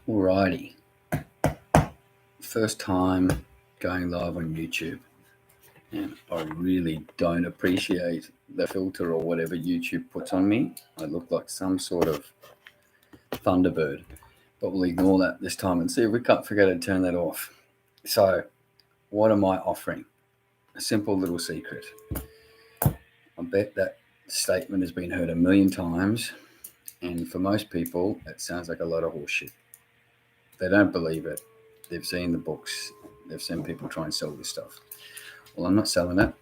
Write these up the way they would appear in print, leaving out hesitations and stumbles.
Alrighty, first time going live on YouTube, and I really don't appreciate the filter or whatever YouTube puts on me. I look like some sort of Thunderbird, but we'll ignore that this time and see if we can't figure out how to turn that off. So, what am I offering? A simple little secret. I bet that statement has been heard a million times, and for most people, it sounds like a lot of horseshit. They don't believe it. They've seen the books. They've seen people try and sell this stuff. Well, I'm not selling it.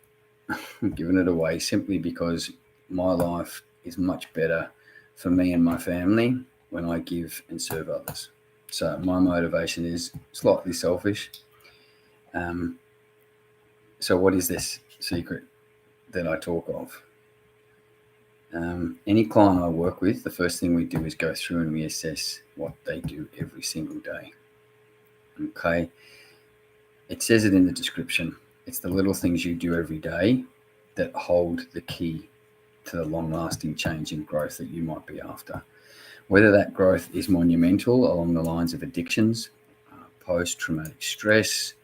I'm giving it away simply because my life is much better for me and my family when I give and serve others. So my motivation is slightly selfish. Um, so what is this secret that I talk of? Any client I work with, the first thing we do is go through and we assess what they do every single day. Okay. It says it in the description. It's the little things you do every day that hold the key to the long-lasting change and growth that you might be after. Whether that growth is monumental along the lines of addictions, post-traumatic stress,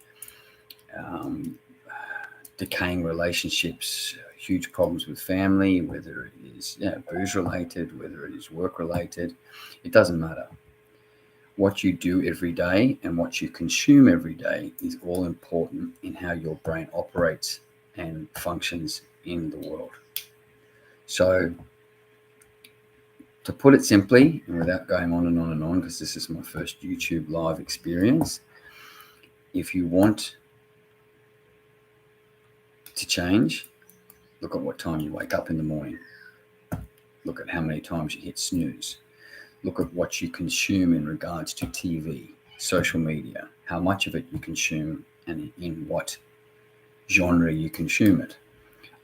decaying relationships, huge problems with family, whether it is booze-related, whether it is work-related, it doesn't matter. What you do every day and what you consume every day is all important in how your brain operates and functions in the world. So, to put it simply, and without going on and on and on, because this is my first YouTube live experience, if you want to change, look at what time you wake up in the morning. Look at how many times you hit snooze. Look at what you consume in regards to TV, social media, how much of it you consume, and in what genre you consume it.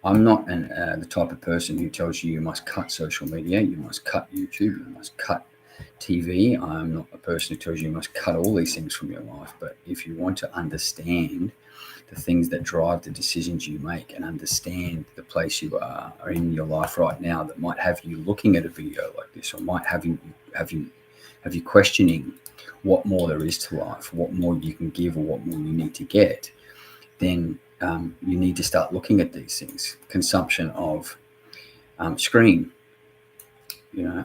I'm not the type of person who tells you must cut social media, you must cut YouTube, you must cut TV. I'm not a person who tells you must cut all these things from your life. But if you want to understand the things that drive the decisions you make and understand the place you are in your life right now that might have you looking at a video like this, or might have you questioning what more there is to life, what more you can give, or what more you need to get, then you need to start looking at these things. Consumption of screen.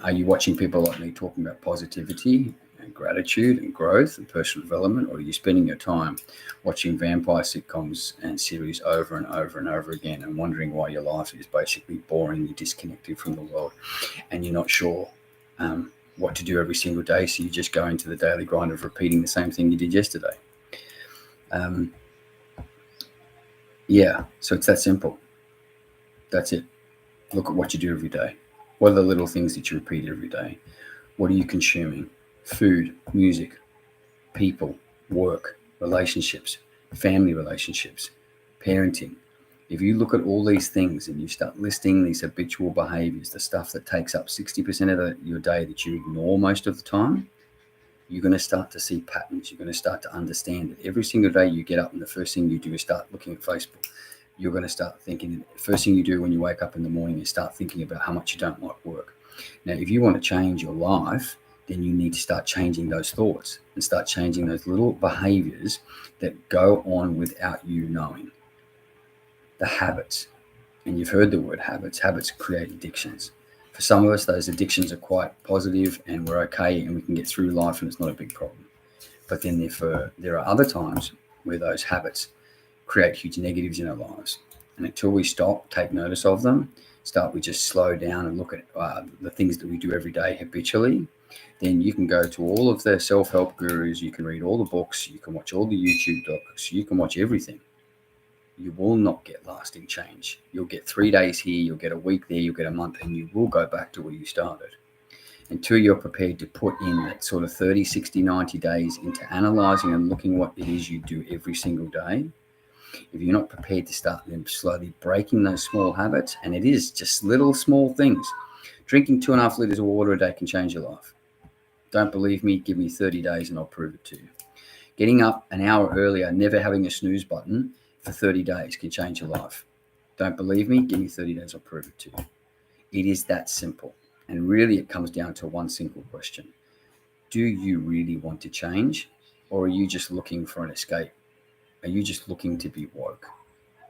Are you watching people like me talking about positivity and gratitude and growth and personal development, or are you spending your time watching vampire sitcoms and series over and over and over again and wondering why your life is basically boring, you're disconnected from the world, and you're not sure what to do every single day, so you just go into the daily grind of repeating the same thing you did yesterday? So it's that simple. That's it. Look at what you do every day. What are the little things that you repeat every day? What are you consuming? Food, music, people, work, relationships, family relationships, parenting. If you look at all these things and you start listing these habitual behaviors, the stuff that takes up 60% of your day that you ignore most of the time, you're going to start to see patterns. You're going to start to understand that every single day you get up and the first thing you do is start looking at Facebook. You're going to start thinking, the first thing you do when you wake up in the morning is start thinking about how much you don't like work. Now, if you want to change your life, then you need to start changing those thoughts and start changing those little behaviors that go on without you knowing. The habits. And you've heard the word habits. Habits create addictions. For some of us, those addictions are quite positive and we're okay and we can get through life and it's not a big problem. But then there are other times where those habits create huge negatives in our lives. And until we stop, take notice of them, we just slow down and look at the things that we do every day habitually, then you can go to all of the self-help gurus, you can read all the books, you can watch all the YouTube docs, you can watch everything. You will not get lasting change. You'll get 3 days here, you'll get a week there, you'll get a month, and you will go back to where you started. Until you're prepared to put in that sort of 30, 60, 90 days into analyzing and looking what it is you do every single day, if you're not prepared to start them slowly breaking those small habits, and it is just little small things. Drinking 2.5 liters of water a day can change your life. Don't believe me? Give me 30 days and I'll prove it to you. Getting up an hour earlier, never having a snooze button for 30 days can change your life. Don't believe me? Give me 30 days, I'll prove it to you. It is that simple. And really it comes down to one simple question. Do you really want to change, or are you just looking for an escape? Are you just looking to be woke?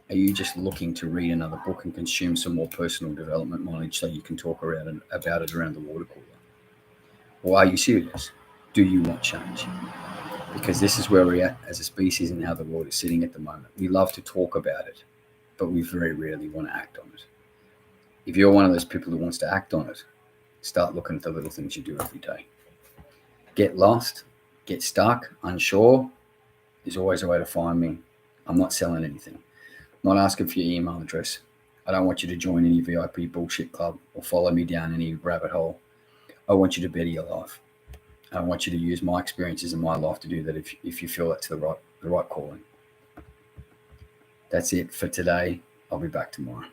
Are you just looking to read another book and consume some more personal development knowledge so you can talk about it around the water cooler? Or are you serious? Do you want change? Because this is where we're at as a species and how the world is sitting at the moment. We love to talk about it, but we very rarely want to act on it. If you're one of those people who wants to act on it, start looking at the little things you do every day. Get lost, get stuck, unsure. There's always a way to find me. I'm not selling anything. I'm not asking for your email address. I don't want you to join any VIP bullshit club or follow me down any rabbit hole. I want you to better your life. I want you to use my experiences in my life to do that if you feel that's the right calling. That's it for today. I'll be back tomorrow.